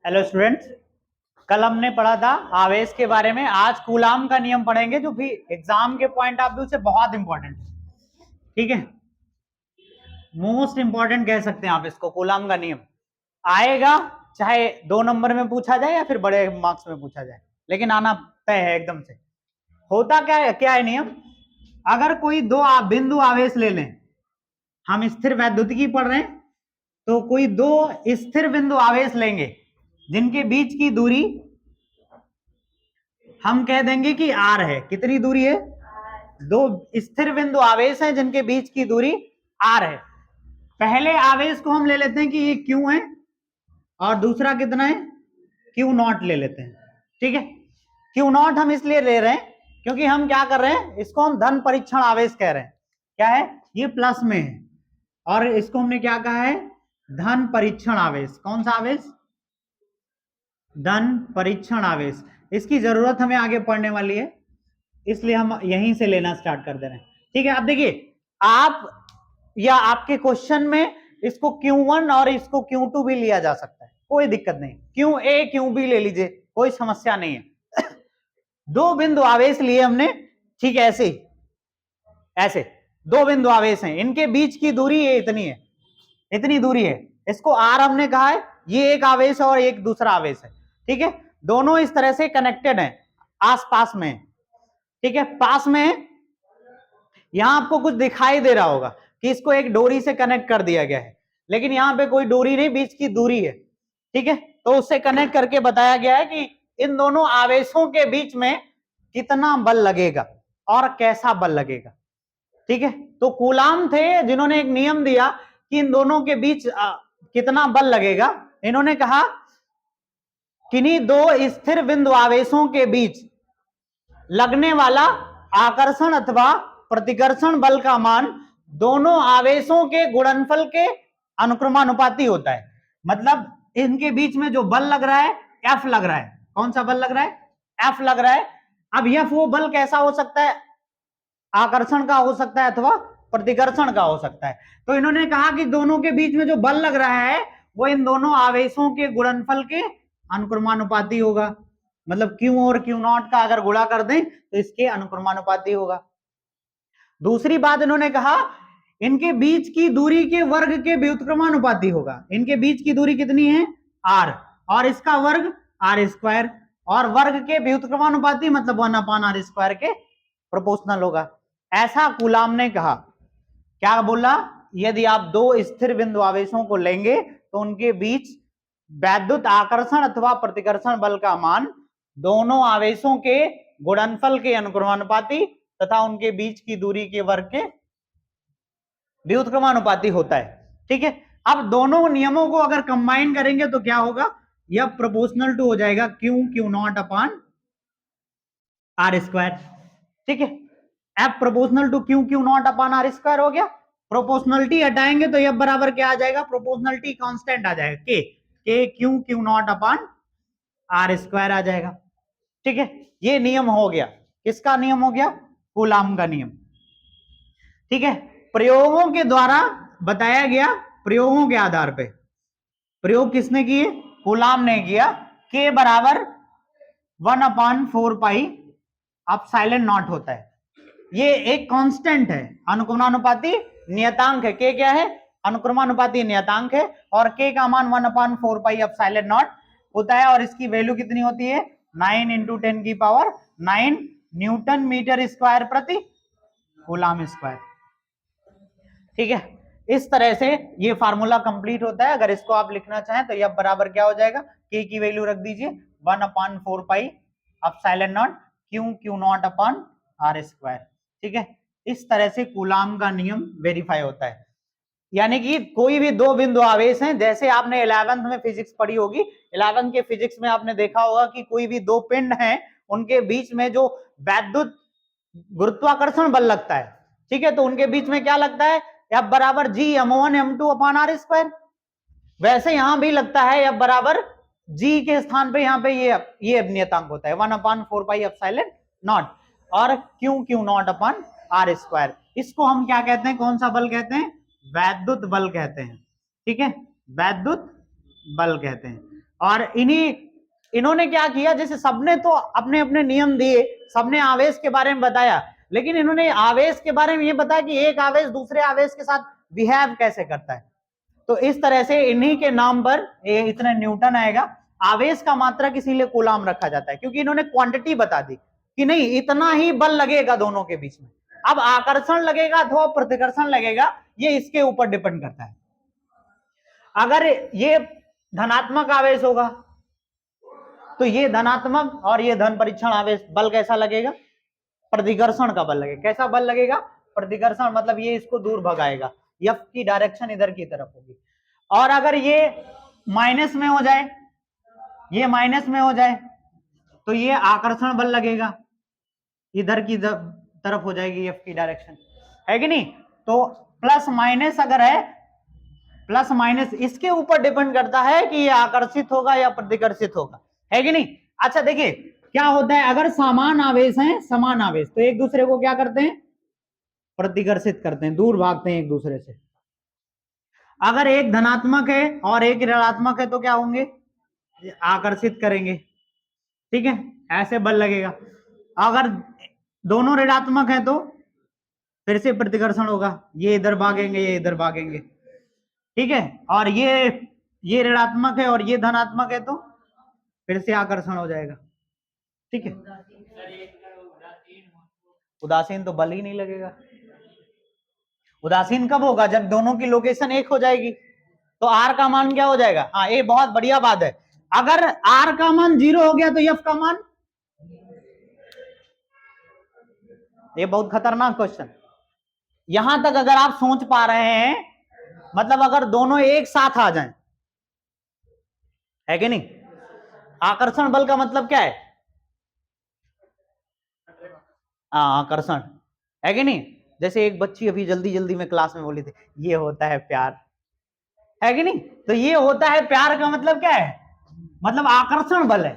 Hello students, कल हमने पढ़ा था आवेश के बारे में। आज कूलाम का नियम पढ़ेंगे जो भी एग्जाम के पॉइंट ऑफ व्यू से बहुत इंपॉर्टेंट है। ठीक है, मोस्ट इंपॉर्टेंट कह सकते हैं आप इसको। कूलाम का नियम आएगा, चाहे 2 नंबर में पूछा जाए या फिर बड़े मार्क्स में पूछा जाए, लेकिन आना तय है एकदम से। होता क्या है नियम, अगर कोई दो बिंदु आवेश ले लें, हम स्थिर वैद्युतिकी पढ़ रहे हैं, तो कोई दो स्थिर बिंदु आवेश लेंगे जिनके बीच की दूरी हम कह देंगे कि आर है। कितनी दूरी है? दो स्थिर बिंदु आवेश हैं जिनके बीच की दूरी आर है। पहले आवेश को हम ले लेते हैं कि ये क्यू है और दूसरा कितना है, क्यू नॉट ले लेते हैं। ठीक है, क्यू नॉट हम इसलिए ले रहे हैं क्योंकि हम क्या कर रहे हैं, इसको हम धन परीक्षण आवेश कह रहे हैं। क्या है ये? प्लस में है, और इसको हमने क्या कहा है? धन परीक्षण आवेश। कौन सा आवेश? धन परीक्षण आवेश। इसकी जरूरत हमें आगे पढ़ने वाली है, इसलिए हम यहीं से लेना स्टार्ट कर दे रहे हैं। ठीक है, अब देखिए आप या आपके क्वेश्चन में इसको Q1 और इसको Q2 भी लिया जा सकता है, कोई दिक्कत नहीं। QA QB ले लीजिए, कोई समस्या नहीं है। दो बिंदु आवेश लिए हमने, ठीक है, ऐसे दो बिंदु आवेश हैं, इनके बीच की दूरी ये इतनी है, इतनी दूरी है। इसको R हमने कहा है, ये एक आवेश और एक दूसरा आवेश है। ठीक है, दोनों इस तरह से कनेक्टेड हैं, आस पास में। ठीक है, पास में। यहां आपको कुछ दिखाई दे रहा होगा कि इसको एक डोरी से कनेक्ट कर दिया गया है, लेकिन यहां पे कोई डोरी नहीं, बीच की दूरी है। ठीक है, तो उससे कनेक्ट करके बताया गया है कि इन दोनों आवेशों के बीच में कितना बल लगेगा और कैसा बल लगेगा। ठीक है, तो कूलाम थे जिन्होंने एक नियम दिया कि इन दोनों के बीच कितना बल लगेगा। इन्होंने कहा किन्हीं दो स्थिर बिंदु आवेशों के बीच लगने वाला आकर्षण अथवा प्रतिकर्षण बल का मान दोनों आवेशों के गुणनफल के अनुक्रमानुपाती होता है। मतलब इनके बीच में जो बल लग रहा है, F लग रहा है। कौन सा बल लग रहा है? F लग रहा है। अब F वो बल कैसा हो सकता है? आकर्षण का हो सकता है अथवा प्रतिकर्षण का हो सकता है। तो इन्होंने कहा कि दोनों के बीच में जो बल लग रहा है वो इन दोनों आवेशों के गुणनफल के अनुक्रमानुपाती होगा। मतलब Q और Q नॉट का अगर गुणा कर दें तो इसके अनुक्रमानुपाती होगा। दूसरी बात इन्होंने कहा इनके बीच की दूरी के वर्ग के व्युत्क्रमानुपाती होगा। इनके बीच की दूरी कितनी है? R, और इसका वर्ग R स्क्वायर, और वर्ग के व्युत्क्रमानुपाती मतलब 1/r स्क्वायर के प्रोपोर्शनल होगा। ऐसा कूलाम ने कहा। क्या बोला? यदि आप दो स्थिर बिंदु आवेशों को लेंगे तो उनके बीच वैद्युत आकर्षण अथवा प्रतिकर्षण बल का मान दोनों आवेशों के गुणनफल के अनुक्रमानुपाती तथा उनके बीच की दूरी के वर्ग के व्युत्क्रमानुपाती होता है। ठीक है, अब दोनों नियमों को अगर कंबाइन करेंगे तो क्या होगा? यह प्रोपोर्शनल टू हो जाएगा Q not upon R square. ठीक है, F proportional to Q not upon R square हो गया। प्रोपोर्शनलिटी हटाएंगे तो F बराबर क्या आ जाएगा? प्रोपोर्शनलिटी कांस्टेंट आ जाएगा, K Q not upon R square आ जाएगा। ठीक है, ये नियम हो गया। किसका नियम हो गया? कूलाम का नियम। ठीक है, प्रयोगों के द्वारा बताया गया, प्रयोगों के आधार पे। प्रयोग किसने किए? कूलाम ने किया। K बराबर 1/4 पाई एप्सिलॉन नॉट होता है। ये एक कांस्टेंट है, अनुक्रमानुपाती नियतांक है। K क्या है? अनुक्रमानुपाती नियतांक है, और K का मान 1/4 पाई एप्सिलॉन नॉट होता है, और इसकी वैल्यू कितनी होती है? 9 × 10⁹ न्यूटन मीटर स्क्वायर प्रति कूलाम स्क्वायर। ठीक है, इस तरह से ये फार्मूला कंप्लीट होता है। अगर इसको आप लिखना चाहें तो यह बराबर क्या हो जाएगा? K की वैल्यू रख दीजिए 1/4 pi epsilon not Q not upon R square. ठीक है, इस तरह से कूलाम का नियम वेरीफाई होता है। यानी कि कोई भी दो बिंदु आवेश हैं, जैसे आपने 11th में फिजिक्स पढ़ी होगी, 11th के फिजिक्स में आपने देखा होगा कि कोई भी दो पिंड हैं, उनके बीच में जो वैद्युत गुरुत्वाकर्षण बल लगता है, ठीक है, तो उनके बीच में क्या लगता है? F बराबर G m1 m2 अपान R स्क्वायर। वैसे यहां भी लगता है F बराबर G के स्थान पे यहां पे ये नियतांक होता है 1/4 पाई एप्सिलॉन नॉट, और Q not upon R square. इसको हम क्या कहते हैं? कौन सा बल कहते हैं? वैद्युत बल कहते हैं। ठीक है, वैद्युत बल कहते हैं। और इन्होंने क्या किया, जैसे सबने तो अपने अपने नियम दिए, सबने आवेश के बारे में बताया, लेकिन इन्होंने आवेश के बारे में ये बताया कि एक आवेश दूसरे आवेश के साथ बिहेव कैसे करता है। तो इस तरह से इन्हीं के नाम पर ये इतने न्यूटन आएगा। आवेश का मात्रक इसीलिए कूलाम रखा जाता है, क्योंकि इन्होंने क्वांटिटी बता दी कि नहीं इतना ही बल लगेगा दोनों के बीच में। अब आकर्षण लगेगा अथवा प्रतिकर्षण लगेगा, ये इसके ऊपर डिपेंड करता है। अगर ये धनात्मक आवेश होगा तो ये धनात्मक और ये धन परीक्षण आवेश, बल कैसा लगेगा? प्रतिकर्षण का बल लगेगा। कैसा बल लगेगा? प्रतिकर्षण, मतलब ये इसको दूर भगाएगा, एफ की डायरेक्शन इधर की तरफ होगी। और अगर ये माइनस में हो जाए, ये माइनस में हो जाए, तो ये आकर्षण बल लगेगा, इधर की तरफ हो जाएगी एफ की डायरेक्शन, है कि नहीं? तो प्लस माइनस अगर है, प्लस माइनस इसके ऊपर डिपेंड करता है कि ये आकर्षित होगा या प्रतिकर्षित होगा, है कि नहीं? अच्छा देखिए क्या होता है, अगर समान आवेश हैं, समान आवेश, तो एक दूसरे को क्या करते हैं? प्रतिकर्षित करते हैं, दूर भागते हैं एक दूसरे से। अगर एक धनात्मक है और एक ऋणात्मक है तो क्या होंगे? आकर्षित करेंगे, ठीक है, ऐसे बल लगेगा। अगर दोनों ऋणात्मक है तो फिर से प्रतिकर्षण होगा, ये इधर भागेंगे, ये इधर भागेंगे, ठीक है। और ये ऋणात्मक है और ये धनात्मक है तो फिर से आकर्षण हो जाएगा, ठीक है। उदासीन तो बल ही नहीं लगेगा। उदासीन कब होगा? जब दोनों की लोकेशन एक हो जाएगी, तो आर का मान क्या हो जाएगा? हाँ, ये बहुत बढ़िया बात है। अगर आर का मान 0 हो गया तो एफ का मान, ये बहुत खतरनाक क्वेश्चन। यहां तक अगर आप सोच पा रहे हैं, मतलब अगर दोनों एक साथ आ जाएं, है कि नहीं? आकर्षण बल का मतलब क्या है? आकर्षण, है कि नहीं? जैसे एक बच्ची अभी जल्दी जल्दी में क्लास में बोली थी, ये होता है प्यार, है कि नहीं? तो ये होता है प्यार का मतलब क्या है? मतलब आकर्षण बल है।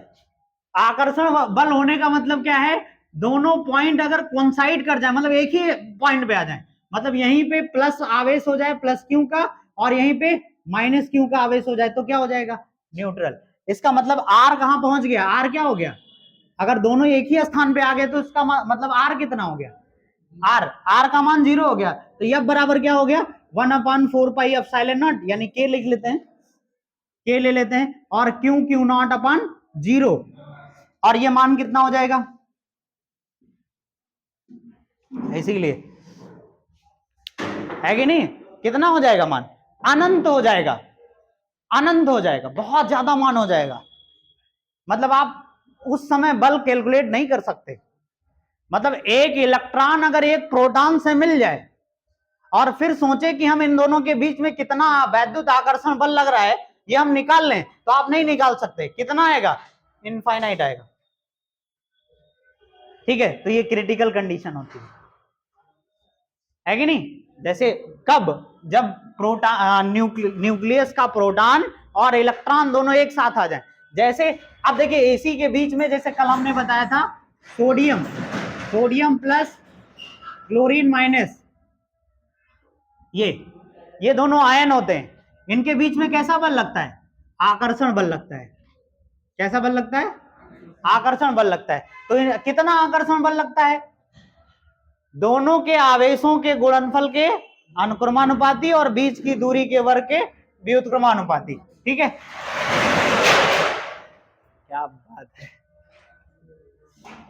आकर्षण बल होने का मतलब क्या है? दोनों पॉइंट अगर कोइंसाइड कर जाए, मतलब एक ही पॉइंट पे आ जाए, मतलब यहीं पे प्लस आवेश हो जाए प्लस क्यू का, और यहीं पे माइनस क्यू का आवेश हो जाए, तो क्या हो जाएगा? न्यूट्रल। इसका मतलब आर कहां पहुंच गया? आर क्या हो गया? अगर दोनों एक ही स्थान पे आ गए तो इसका मतलब आर कितना हो गया? आर का मान 0 हो गया, तो एफ बराबर क्या हो गया? 1/4 पाई एप्सिलॉन नॉट, यानी के लिख लेते हैं, के ले लेते हैं, और क्यू नॉट अपॉन 0, और ये मान कितना हो जाएगा? इसीलिए, है कि नहीं? कितना हो जाएगा मान? अनंत हो जाएगा, अनंत हो जाएगा, बहुत ज्यादा मान हो जाएगा। मतलब आप उस समय बल कैलकुलेट नहीं कर सकते। मतलब एक इलेक्ट्रॉन अगर एक प्रोटॉन से मिल जाए और फिर सोचे कि हम इन दोनों के बीच में कितना वैद्युत आकर्षण बल लग रहा है, ये हम निकाल लें, तो आप नहीं निकाल सकते। कितना आएगा? इनफाइनाइट आएगा, ठीक है। तो ये क्रिटिकल कंडीशन होती है कि नहीं? जैसे कब? जब प्रोटॉन न्यूक्लियस का प्रोटॉन और इलेक्ट्रॉन दोनों एक साथ आ जाए। जैसे अब देखिए एसी के बीच में, जैसे कल हमने बताया था, सोडियम प्लस क्लोरीन माइनस, ये दोनों आयन होते हैं, इनके बीच में कैसा बल लगता है? आकर्षण बल लगता है। कैसा बल लगता है? आकर्षण बल लगता है। तो कितना आकर्षण बल लगता है? दोनों के आवेशों के गुणनफल के अनुक्रमानुपाती और बीच की दूरी के वर्ग के व्युत्क्रमानुपाती, ठीक है। क्या बात है,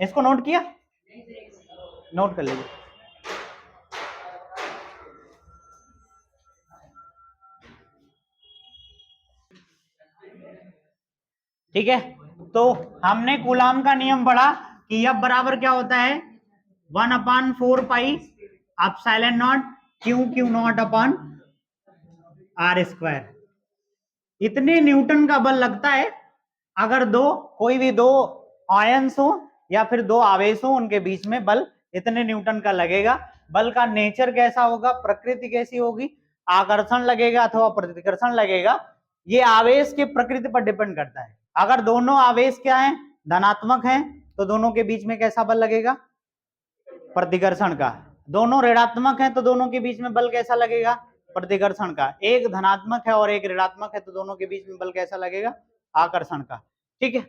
इसको नोट किया? नोट कर लीजिए। ठीक है, तो हमने कूलाम का नियम पढ़ा कि एफ बराबर क्या होता है? 1/4 pi epsilon naught Q naught upon R square. इतने न्यूटन का बल लगता है अगर कोई भी दो आयंस हो या फिर दो आवेश हो, उनके बीच में बल इतने न्यूटन का लगेगा। बल का नेचर कैसा होगा, प्रकृति कैसी होगी? आकर्षण लगेगा अथवा प्रतिकर्षण लगेगा, ये आवेश की प्रकृति पर डिपेंड करता है। अगर दोनों आवेश क्या है? धनात्मक हैं, तो दोनों के बीच में कैसा बल लगेगा? प्रतिकर्षण का। दोनों ऋणात्मक हैं तो दोनों के बीच में बल कैसा लगेगा? प्रतिकर्षण का। एक धनात्मक है और एक ऋणात्मक है तो दोनों के बीच में बल कैसा लगेगा? आकर्षण का। ठीक है,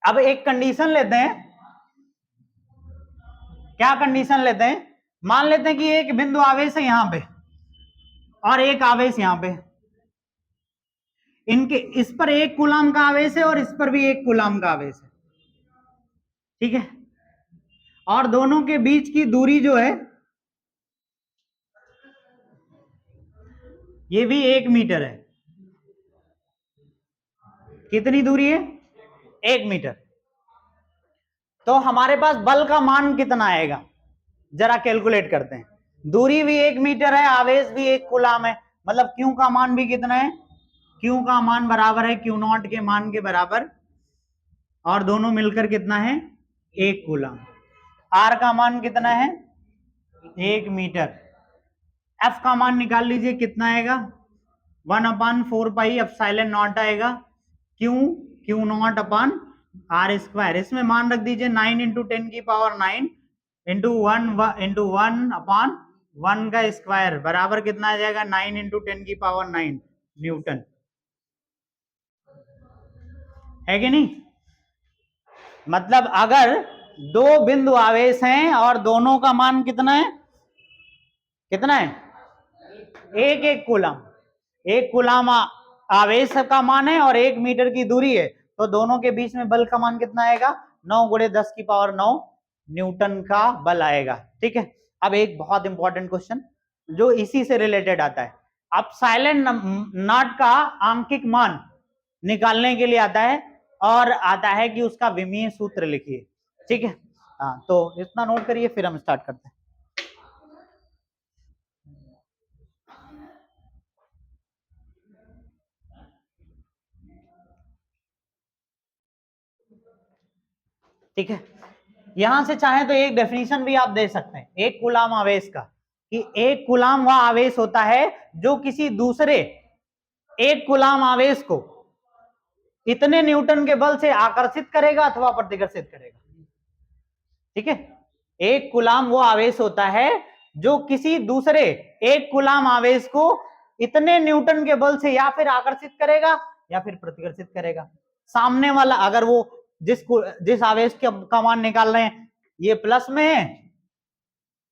अब एक कंडीशन लेते हैं। क्या कंडीशन लेते हैं? मान लेते हैं कि एक बिंदु आवेश है यहां पे और एक आवेश यहां पे, इनके इस पर एक कूलाम का आवेश है और इस पर भी एक कूलाम का आवेश है। ठीक है, और दोनों के बीच की दूरी जो है ये भी 1 मीटर है। कितनी दूरी है? 1 मीटर। तो हमारे पास बल का मान कितना आएगा, जरा कैलकुलेट करते हैं। दूरी भी 1 मीटर है, आवेश भी 1 कूलाम है, मतलब क्यू का मान भी कितना है? क्यू का मान बराबर है क्यू नॉट के मान के बराबर, और दोनों मिलकर कितना है? 1 कूलाम। आर का मान कितना है? 1 मीटर। एफ का मान निकाल लीजिए, कितना आएगा? 1/4 पाई एप्सिलॉन नॉट आएगा, Q naught upon R square. इसमें मान रख दीजिए 9 इंटू 10⁹ इंटू 1/1 का स्क्वायर बराबर कितना आ जाएगा? 9 इंटू 10⁹ न्यूटन, है कि नहीं? मतलब अगर दो बिंदु आवेश हैं और दोनों का मान कितना है? कितना है? 1 कूलाम। 1 कूलाम आवेश का मान है और 1 मीटर की दूरी है, तो दोनों के बीच में बल का मान कितना आएगा? 9 × 10⁹ न्यूटन का बल आएगा। ठीक है, अब एक बहुत इंपॉर्टेंट क्वेश्चन जो इसी से रिलेटेड आता है। अब साइलेंट नॉट का आंकिक मान निकालने के लिए आता है, और आता है कि उसका विमीय सूत्र लिखिए। ठीक है, हाँ, तो इतना नोट करिए, फिर हम स्टार्ट करते हैं। ठीक है, यहां से चाहे तो एक डेफिनेशन भी आप दे सकते हैं एक कूलाम आवेश का, कि एक कूलाम वह आवेश होता है जो किसी दूसरे एक कूलाम आवेश को इतने न्यूटन के बल से आकर्षित करेगा अथवा प्रतिकर्षित करेगा। ठीक है, एक कूलाम वो आवेश होता है जो किसी दूसरे एक कूलाम आवेश को इतने न्यूटन के बल से या फिर आकर्षित करेगा या फिर प्रतिकर्षित करेगा। सामने वाला अगर वो जिस आवेश का मान निकाल रहे हैं ये प्लस में है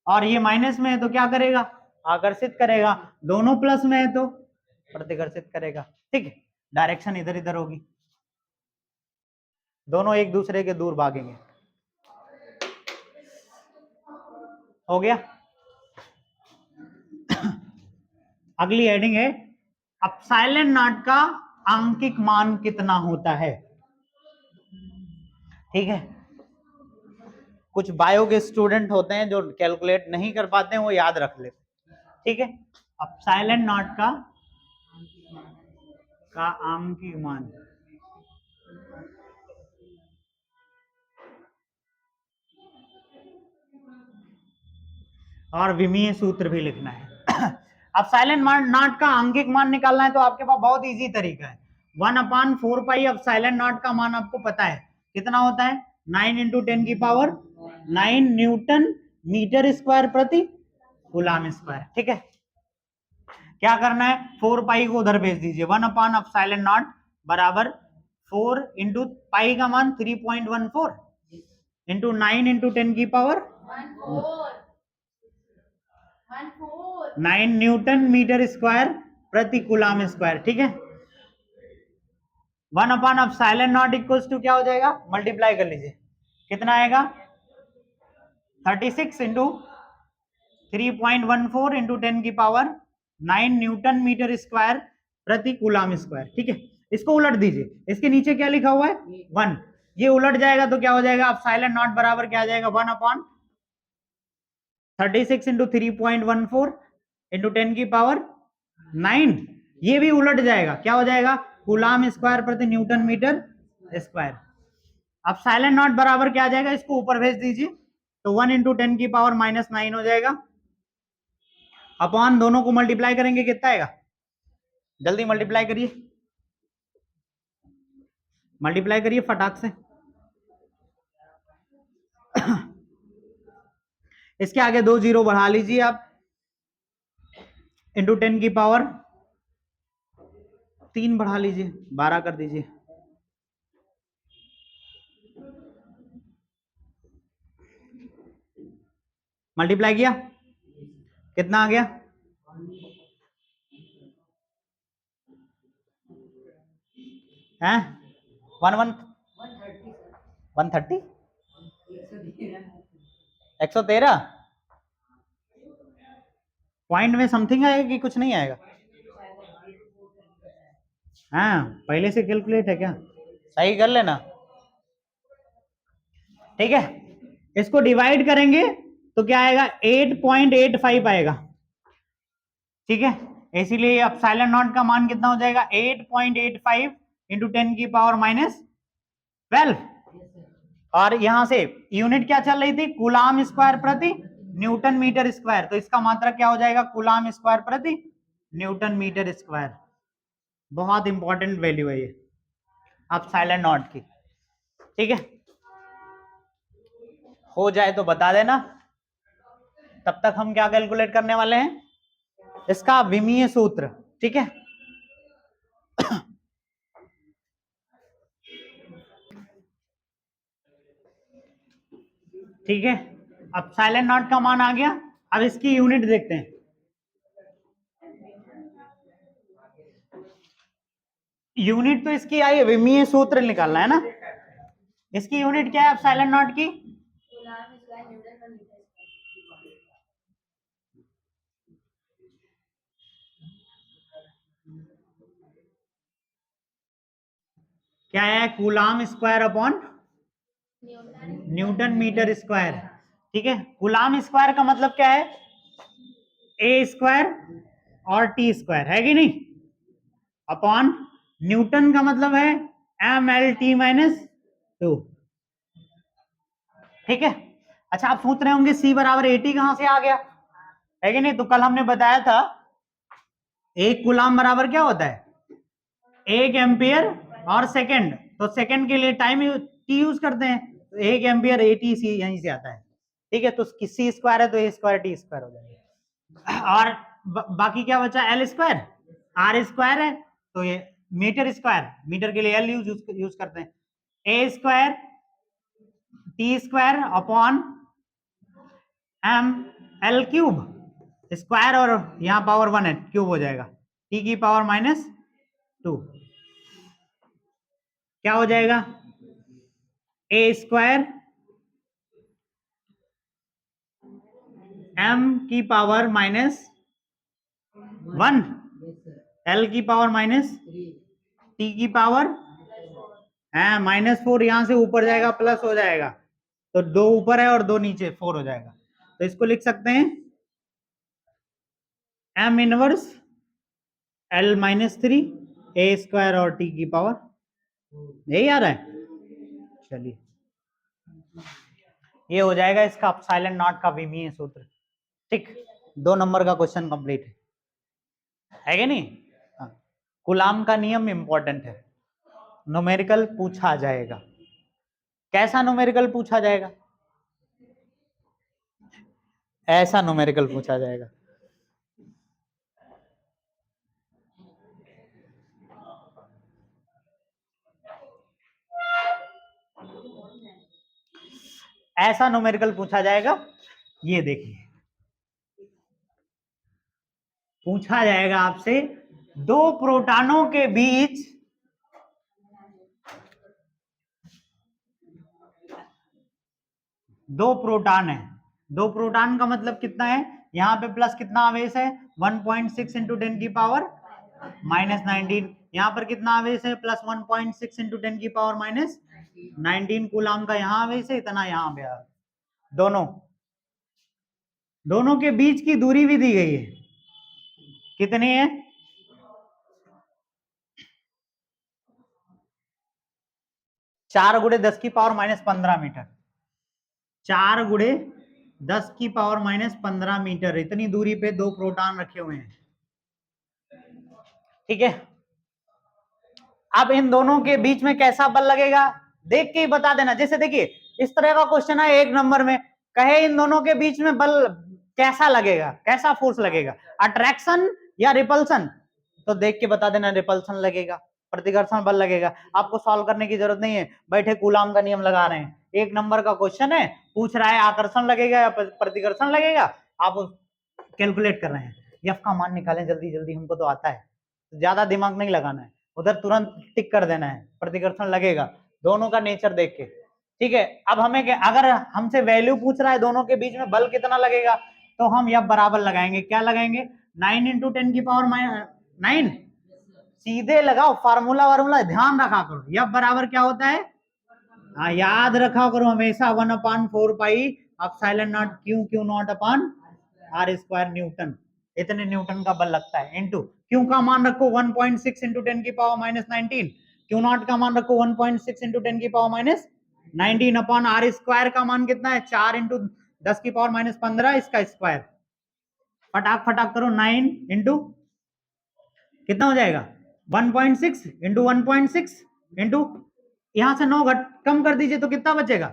और ये माइनस में है, तो क्या करेगा? आकर्षित करेगा। दोनों प्लस में है तो प्रतिकर्षित करेगा। ठीक है, डायरेक्शन इधर इधर होगी, दोनों एक दूसरे के दूर भागेंगे। हो गया। अगली हेडिंग है एप्सिलॉन नॉट का आंकिक मान कितना होता है। ठीक है, कुछ बायो के स्टूडेंट होते हैं जो कैलकुलेट नहीं कर पाते हैं, वो याद रख लेते। ठीक है, एप्सिलॉन नॉट का आंकिक मान और विमीय सूत्र भी लिखना है। एप्सिलॉन नॉट का आंकिक मान निकालना है तो आपके पास बहुत इजी तरीका है। 1/4 पाई एप्सिलॉन नॉट का मान आपको पता है कितना होता है? 9 इंटू 10⁹ न्यूटन मीटर स्क्वायर प्रति कूलाम स्क्वायर। ठीक है, क्या करना है? 4 पाई को उधर भेज दीजिए। 1/एप्सिलॉन नॉट बराबर 4 इंटू पाई का मान 3.14 into 9 into 10⁹ 9 newton metre square प्रति कूलाम स्क्वायर। ठीक है, 1/एप्सिलॉन नॉट इक्वल्स टू क्या हो जाएगा? मल्टीप्लाई कर लीजिए, कितना आएगा? 36 into 3.14 into 10⁹ 9 newton metre square प्रति कूलाम स्क्वायर। ठीक है, इसको उलट दीजिए, इसके नीचे क्या लिखा हुआ है? 1। ये उलट जाएगा तो क्या हो जाएगा? एप्सिलॉन नॉट बराबर क्या आ जाएगा? 1/36 इंटू 3.14 इंटू 10⁹ 9। ये भी उलट जाएगा, क्या हो जाएगा? कूलाम स्क्वायर प्रति newton metre square. Epsilon naught बराबर क्या आ जाएगा? इसको ऊपर भेज दीजिए तो 1 इंटू 10⁻⁻9 हो जाएगा, अपॉन दोनों को मल्टीप्लाई करेंगे कितना आएगा? जल्दी मल्टीप्लाई करिए, मल्टीप्लाई करिए फटाक से। इसके आगे 2 जीरो बढ़ा लीजिए आप, इंटू 10⁻⁻ 3 बढ़ा लीजिए, 12 कर दीजिए। मल्टीप्लाई किया, कितना आ गया? हैं 130 113 पॉइंट में समथिंग आएगा कि कुछ नहीं आएगा? हाँ पहले से कैलकुलेट है क्या? सही कर लेना। ठीक है, इसको डिवाइड करेंगे तो क्या आएगा? 8.85 आएगा। ठीक है, इसीलिए एप्सिलॉन नॉट का मान कितना हो जाएगा? 8.85 इंटू 10 की पावर माइनस 12। और यहां से यूनिट क्या चल रही थी? कूलाम स्क्वायर प्रति न्यूटन मीटर स्क्वायर। तो इसका मात्रा क्या हो जाएगा? कूलाम स्क्वायर प्रति न्यूटन मीटर स्क्वायर। बहुत इंपॉर्टेंट वैल्यू है ये एप्सिलॉन नॉट की। ठीक है, हो जाए तो बता देना। तब तक हम क्या कैलकुलेट करने वाले हैं? इसका विमीय सूत्र। ठीक है, ठीक है, एप्सिलॉन नॉट का मान आ गया। अब इसकी यूनिट देखते हैं। यूनिट तो इसकी आई है, विमीय सूत्र निकालना है ना। इसकी यूनिट क्या है एप्सिलॉन नॉट की? क्या है? Coulomb square upon newton metre square. ठीक है, कूलाम स्क्वायर का मतलब क्या है? ए स्क्वायर और टी स्क्वायर, है कि नहीं? अपॉन न्यूटन का मतलब है एम एल टी माइनस 2। ठीक है, अच्छा आप सोच रहे होंगे सी बराबर एटी कहां से आ गया, है कि नहीं? तो कल हमने बताया था एक कूलाम बराबर क्या होता है? 1 एम्पियर और सेकंड। तो सेकंड के लिए टाइम टी यूज करते हैं, तो 1 एम्पियर एटी सी यहीं से आता है। ठीक है, तो सी स्क्वायर है तो ए स्क्वायर टी स्क्वायर हो जाएगा। और बाकी क्या बचा? एल स्क्वायर आर स्क्वायर है, तो ये मीटर स्क्वायर, मीटर के लिए एल यूज करते हैं। A square T square upon M L cube square, और यहां पावर 1 है, क्यूब हो जाएगा टी की पावर माइनस 2। क्या हो जाएगा? ए स्क्वायर एम की पावर माइनस 1, एल की पावर माइनस टी की पावर है -4। यहां से ऊपर जाएगा प्लस हो जाएगा, तो 2 ऊपर है और 2 नीचे, 4 हो जाएगा। तो इसको लिख सकते हैं एम इनवर्स एल -3 ए स्क्वायर और टी की पावर। यही आ रहा है। चलिए, ये हो जाएगा इसका एप्सिलॉन नॉट का विमीय सूत्र। ठीक, 2 नंबर का क्वेश्चन कंप्लीट है कि नहीं? हाँ। कूलाम का नियम इंपॉर्टेंट है, न्यूमेरिकल पूछा जाएगा। कैसा न्यूमेरिकल पूछा जाएगा? ऐसा न्यूमेरिकल पूछा जाएगा। ऐसा न्यूमेरिकल पूछा जाएगा। ये देखिए, पूछा जाएगा आपसे 2 प्रोटॉनों के बीच दो प्रोटॉन है। 2 प्रोटॉन का मतलब कितना है? यहां पे प्लस कितना आवेश है? 1.6 इंटू 10 की पावर -19। यहां पर कितना आवेश है? प्लस 1.6 इंटू 10 की पावर -19 कूलाम का यहां आवेश है, इतना यहां पे। दोनों दोनों के बीच की दूरी भी दी गई है। कितनी है? 4 गुणे 10 की पावर -15 मीटर। 4 गुणे 10 की पावर -15 मीटर, इतनी दूरी पे 2 प्रोटॉन रखे हुए हैं। ठीक है, अब इन दोनों के बीच में कैसा बल लगेगा देख के ही बता देना। जैसे देखिए, इस तरह का क्वेश्चन है 1 नंबर में, कहे इन दोनों के बीच में बल कैसा लगेगा, कैसा फोर्स लगेगा, अट्रैक्शन या रिपल्सन? तो देख के बता देना रिपल्सन लगेगा, प्रतिकर्षण बल लगेगा। आपको सॉल्व करने की जरूरत नहीं है, बैठे कूलाम का नियम लगा रहे हैं। 1 नंबर का क्वेश्चन है, पूछ रहा है आकर्षण लगेगा या प्रतिकर्षण लगेगा, आप कैलकुलेट कर रहे हैं। एफ का मान निकालें जल्दी जल्दी, हमको तो आता है, ज्यादा दिमाग नहीं लगाना है, उधर तुरंत टिक कर देना है, प्रतिकर्षण लगेगा दोनों का नेचर देख के। ठीक है, अब हमें अगर हमसे वैल्यू पूछ रहा है दोनों के बीच में बल कितना लगेगा, तो हम एफ बराबर लगाएंगे, क्या लगाएंगे, 9 × 10⁻9। सीधे लगाओ, फार्मूला वार्मूला ध्यान रखा करो। एफ बराबर क्या होता है, हाँ याद रखा करो हमेशा, 1/4πε0 Q0/r² न्यूटन, इतने न्यूटन का बल लगता है। इंटू क्यू का मान रखो 1.6 × 10⁻19, Q0 का मान रखो 1.6 × 10⁻19 अपॉन r² का मान कितना है, 4 × 10⁻15 इसका स्क्वायर। फटाक फटाक करो, 9 इंटू कितना हो जाएगा, 1.6 इंटू 1.6 इंटू यहां से 9 घट कम कर दीजिए तो कितना बचेगा,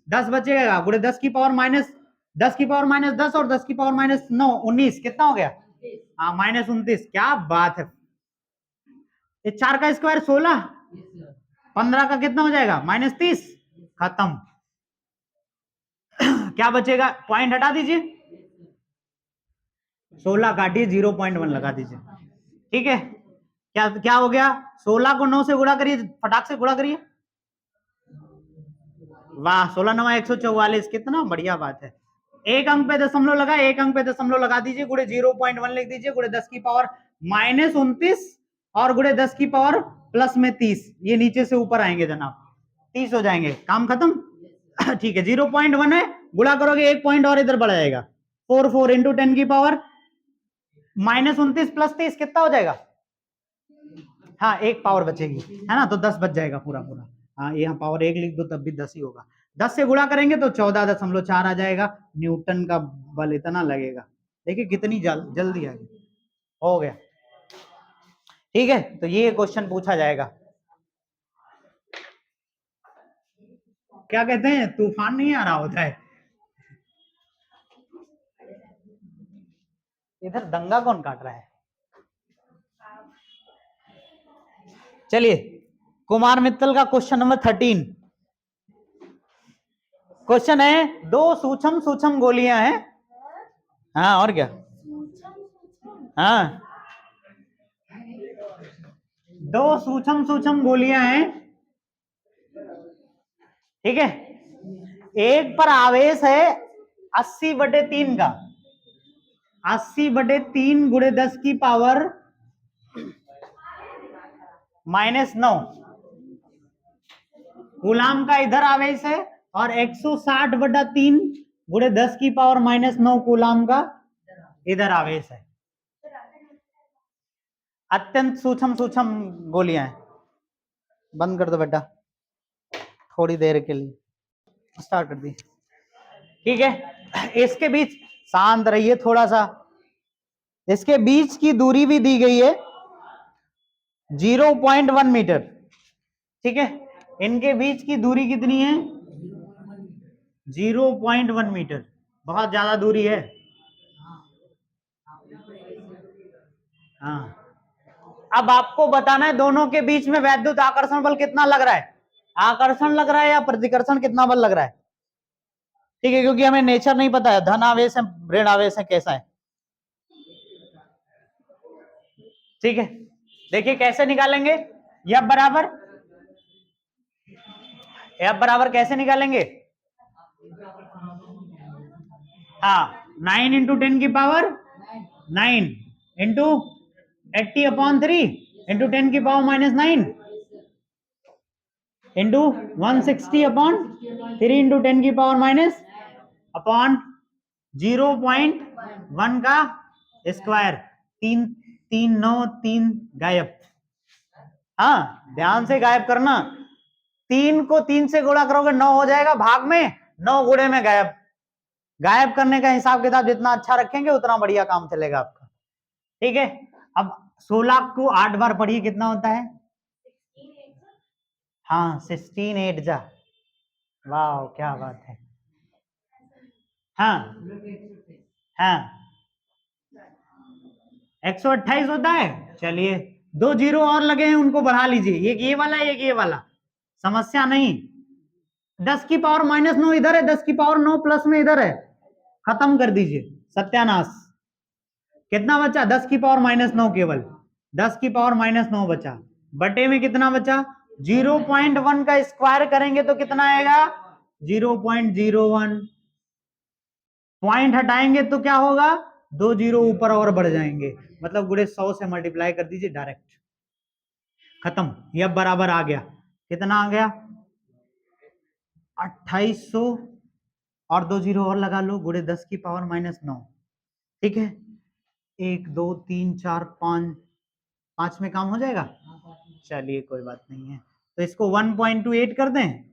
10 बचेगा, गुणे 10⁻10 और 10⁻9 19, कितना हो गया, हाँ -29। क्या बात है, ये 4 का स्क्वायर 16, 15 का कितना हो जाएगा -30, खत्म। क्या बचेगा, पॉइंट हटा दीजिए, 16 काटिए, 0.1 लगा दीजिए। ठीक है, क्या क्या हो गया, 16 को 9 से गुणा करिए, फटाक से गुणा करिए, वाह 16 9 144, कितना बढ़िया बात है। एक अंक पे दशमलव लगा, एक अंक पे दशमलव लगा दीजिए, गुणे 0.1 लिख दीजिए, गुणे 10⁻29 और गुणे 10⁻30, ये नीचे से ऊपर आएंगे जनाब, 30 हो जाएंगे, काम खत्म। ठीक है, 0.1 है, गुणा करोगे 1 पॉइंट और इधर बढ़ जाएगा, 4 4 × 10⁻29 + 30 कितना हो जाएगा, हाँ 1 पावर बचेगी, है ना, तो 10 बच जाएगा पूरा पूरा। हाँ यहाँ पावर 1 लिख दो तब भी 10 ही होगा, 10 से गुणा करेंगे तो 14.4 आ जाएगा, न्यूटन का बल इतना लगेगा। देखिए कितनी जल्दी आ गई, हो गया। ठीक है, तो ये क्वेश्चन पूछा जाएगा। क्या कहते हैं, तूफान नहीं आ रहा होता है, इधर दंगा कौन काट रहा है। चलिए, कुमार मित्तल का क्वेश्चन नंबर 13 क्वेश्चन है, 2 सूक्ष्म सूक्ष्म गोलियां हैं, हाँ और क्या, हाँ 2 सूक्ष्म सूक्ष्म गोलियां हैं, ठीक है, एक पर आवेश है 80/3 का, 80/3 × 10⁻⁻9 कूलाम का इधर आवेश है, और 160/3 × 10⁻⁻9 कूलाम का इधर आवेश है। अत्यंत सूक्ष्म सूक्ष्म गोलियां हैं। बंद कर दो बेटा, थोड़ी देर के लिए स्टार्ट कर दी। ठीक है, इसके बीच शांत रहिए थोड़ा सा, इसके बीच की दूरी भी दी गई है 0.1 मीटर। ठीक है, इनके बीच की दूरी कितनी है, 0.1 मीटर, बहुत ज्यादा दूरी है। हाँ, अब आपको बताना है दोनों के बीच में वैद्युत आकर्षण बल कितना लग रहा है, आकर्षण लग रहा है या प्रतिकर्षण कितना बल लग रहा है। ठीक है, क्योंकि हमें नेचर नहीं पता है, धन आवेश है ऋण आवेश है कैसा है। ठीक है, देखिए कैसे निकालेंगे, एफ बराबर कैसे निकालेंगे, हाँ 9 × 10⁻9 into 80/3 into 10⁻⁻9 into 160/3 into 10⁻⁻, upon 0.1 का स्क्वायर, 3 3 9 3 गायब। हाँ ध्यान से गायब करना, 3 को 3 से गुणा करोगे 9 हो जाएगा, भाग में 9 गुणे में गायब। गायब करने का हिसाब किताब जितना अच्छा रखेंगे उतना बढ़िया काम चलेगा आपका। ठीक है, अब 16 को 8 बार पढ़िए, कितना होता है, हाँ 16 8 जा, वाह क्या बात है। हाँ हाँ 128 होता है। चलिए 2 जीरो और लगे हैं, उनको बढ़ा लीजिए, एक ये वाला एक ये वाला, समस्या नहीं। 10 की पावर -9 इधर है, 10 की पावर 9 प्लस में इधर है, खत्म कर दीजिए, सत्यानाश। कितना बचा? 10 की पावर -9, केवल 10 की पावर -9 बचा, बटे में कितना बचा? 0.1 का स्क्वायर करेंगे तो कितना आएगा? 0.01। पॉइंट हटाएंगे तो क्या होगा? 2 जीरो ऊपर और बढ़ जाएंगे, मतलब गुणे 100 से मल्टीप्लाई कर दीजिए डायरेक्ट, खत्म। ये अब बराबर आ गया, कितना आ गया? 2800 और 2 जीरो और लगा लो, गुणे 10 की पावर -9, ठीक है। 1 2 3 4 5 में काम हो जाएगा। चलिए कोई बात नहीं है, तो इसको 1.28 कर दें।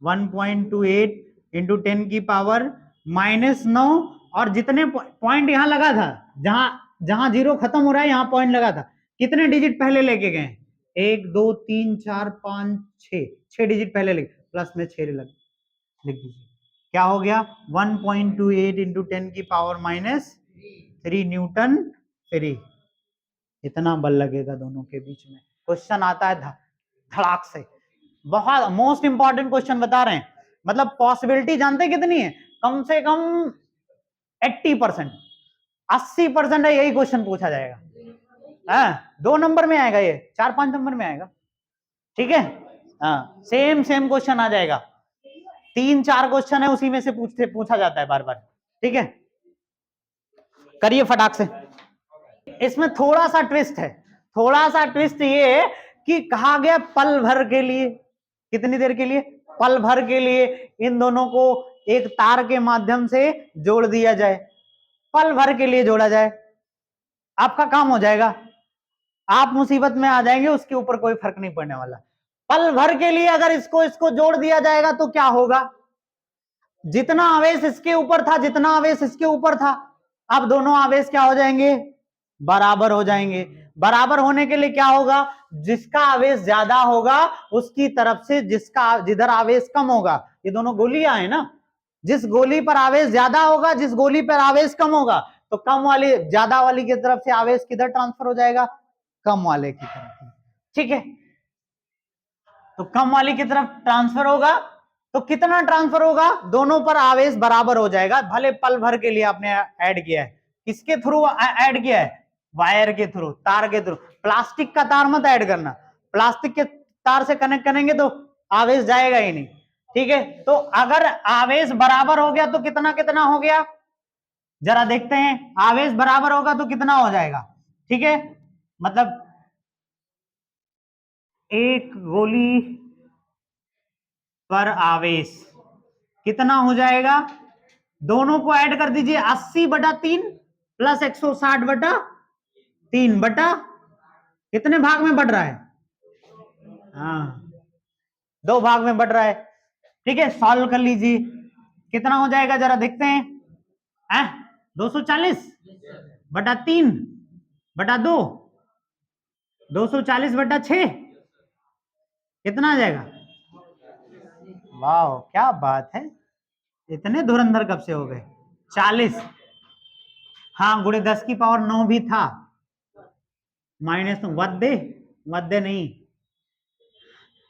1.28 इंटू 10 की पावर -9, और जितने पॉइंट यहां लगा था, जहां जहां जीरो खत्म हो रहा है, यहां पॉइंट लगा था, कितने डिजिट पहले लेके गए? 1 2 3 4 5 6 डिजिट पहले लेके, प्लस में 6 लिख दीजिए। क्या हो गया? 1.28 इंटू 10 की पावर -3 न्यूटन फ्री। इतना बल लगेगा दोनों के बीच में। क्वेश्चन आता है धड़ाक से, बहुत मोस्ट इंपॉर्टेंट क्वेश्चन बता रहे हैं, मतलब पॉसिबिलिटी जानते कितनी है? कम से कम 80%, 80% है, यही क्वेश्चन पूछा जाएगा। 2 नंबर में आएगा, ये 4-5 नंबर में आएगा, ठीक है। हाँ, सेम क्वेश्चन आ जाएगा, 3-4 क्वेश्चन है, उसी में से पूछा जाता है बार बार, ठीक है। करिए फटाक से। इसमें थोड़ा सा ट्विस्ट है, थोड़ा सा ट्विस्ट ये है कि कहा गया पल भर के लिए, कितनी देर के लिए? पल भर के लिए इन दोनों को एक तार के माध्यम से जोड़ दिया जाए, पल भर के लिए जोड़ा जाए, आपका काम हो जाएगा, आप मुसीबत में आ जाएंगे, उसके ऊपर कोई फर्क नहीं पड़ने वाला। पल भर के लिए अगर इसको जोड़ दिया जाएगा तो क्या होगा? जितना आवेश इसके ऊपर था, जितना आवेश इसके ऊपर था, अब दोनों आवेश क्या हो जाएंगे? बराबर हो जाएंगे। बराबर होने के लिए क्या होगा? जिसका आवेश ज्यादा होगा उसकी तरफ से जिधर आवेश कम होगा, ये दोनों गोलियां है ना, जिस गोली पर आवेश ज्यादा होगा, जिस गोली पर आवेश कम होगा, तो कम वाली ज्यादा वाली की तरफ से आवेश किधर ट्रांसफर हो जाएगा? कम वाले की तरफ, ठीक है। तो कम वाली की तरफ ट्रांसफर होगा, तो कितना ट्रांसफर होगा? दोनों पर आवेश बराबर हो जाएगा, भले पल भर के लिए आपने ऐड किया है। किसके थ्रू ऐड किया है? वायर के थ्रू, तार के थ्रू। प्लास्टिक का तार मत ऐड करना, प्लास्टिक के तार से कनेक्ट करेंगे तो आवेश जाएगा ही नहीं, ठीक है। तो अगर आवेश बराबर हो गया तो कितना कितना हो गया, जरा देखते हैं। आवेश बराबर होगा तो कितना हो जाएगा, ठीक है। मतलब एक गोली पर आवेश कितना हो जाएगा? दोनों को ऐड कर दीजिए, 80/3 प्लस 160/3 बटा कितने भाग में बढ़ रहा है? हाँ, 2 भाग में बढ़ रहा है, ठीक है। सॉल्व कर लीजिए, कितना हो जाएगा जरा देखते हैं। 240/3 बटा 2, 240/6, कितना आ जाएगा? वाह क्या बात है, इतने धुरंधर कब से हो गए? 40। हाँ, गुणे 10 की पावर 9 भी था, मध्य नहीं,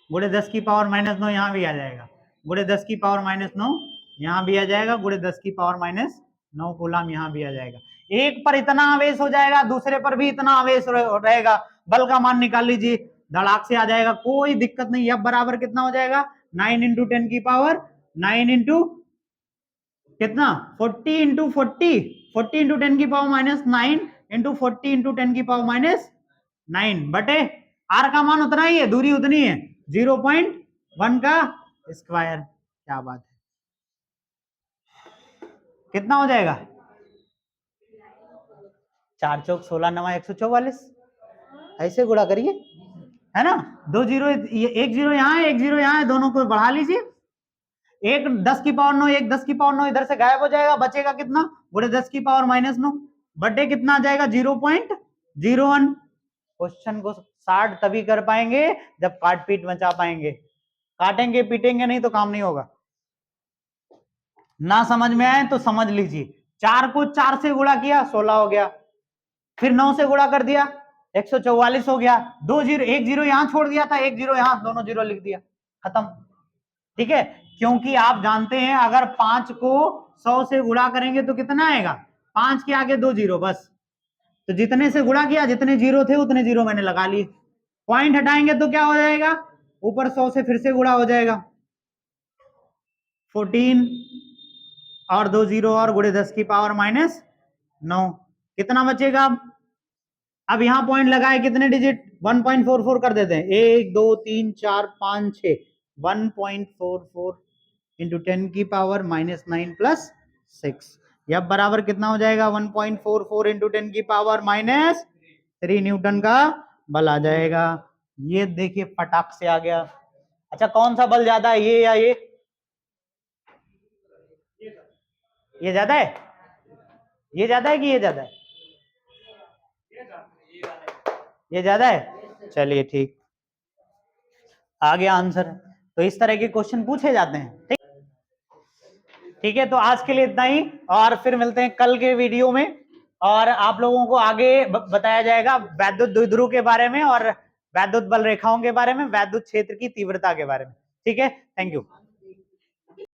गुणे 10 की पावर -9 यहां भी आ जाएगा, गुणे 10 की पावर -9 यहां भी आ जाएगा, गुणे 10 की पावर -9 कूलम यहां भी आ जाएगा। एक पर इतना आवेश हो जाएगा, दूसरे पर भी इतना आवेश रहेगा, बल का मान निकाल लीजिए, धड़ाक से आ जाएगा, कोई दिक्कत नहीं। अब बराबर कितना हो जाएगा? 9 इंटू 10 की पावर 9 इंटू कितना, 40 इंटू 40 इंटू 10 की पावर -9 इंटू 40 इंटू 10 की पावर -9 बटे आर का मान उतना ही है, दूरी उतनी है, 0.1 का स्क्वायर। क्या बात है, कितना हो जाएगा? 4 चौक 16 9 144, ऐसे गुणा करिए, है ना। 2 जीरो, एक जीरो यहाँ है, एक जीरो यहाँ है, दोनों को बढ़ा लीजिए। एक 10 की पावर 9, एक 10 की पावर 9 इधर से गायब हो जाएगा, बचेगा कितना? गुणे 10 की पावर -9 बटे कितना आ जाएगा? 0.01। क्वेश्चन को 60 तभी कर पाएंगे जब काट पीट मचा पाएंगे, काटेंगे पीटेंगे नहीं तो काम नहीं होगा। ना समझ में आए तो समझ लीजिए, 4 को 4 से गुणा किया 16 हो गया, फिर 9 से गुणा कर दिया 144 हो गया, 2 जीरो, 1 जीरो यहां छोड़ दिया था, 1 जीरो यहां, दोनों जीरो लिख दिया, खत्म। ठीक है, क्योंकि आप जानते हैं अगर 5 को 100 से गुणा करेंगे तो कितना आएगा, 5 के आगे 2 जीरो बस, तो जितने से गुणा किया, जितने जीरो थे उतने जीरो मैंने लगा लिए। पॉइंट हटाएंगे तो क्या हो जाएगा, ऊपर 100 से फिर से गुणा हो जाएगा, 14 और 2 जीरो और गुणे 10 की पावर -9, कितना बचेगा। अब यहां पॉइंट लगाए, कितने डिजिट, 1.44 कर देते हैं, 1 2 3 4 5 6, 1.44 इंटू 10 की पावर -9 प्लस 6, यह बराबर कितना हो जाएगा, 1.44 इंटू 10 की पावर -3 न्यूटन का बल आ जाएगा। ये देखिए फटाक से आ गया। अच्छा, कौन सा बल ज्यादा है, ये या ये ज्यादा है, ये ज्यादा है कि ये ज्यादा है, ये ज्यादा है, चलिए ठीक, आ गया आंसर। तो इस तरह के क्वेश्चन पूछे जाते हैं। ठीक, ठीक है, तो आज के लिए इतना ही, और फिर मिलते हैं कल के वीडियो में, और आप लोगों को आगे बताया जाएगा वैद्युत द्विध्रुव के बारे में और वैद्युत बल रेखाओं के बारे में, वैद्युत क्षेत्र की तीव्रता के बारे में। ठीक है, थैंक यू।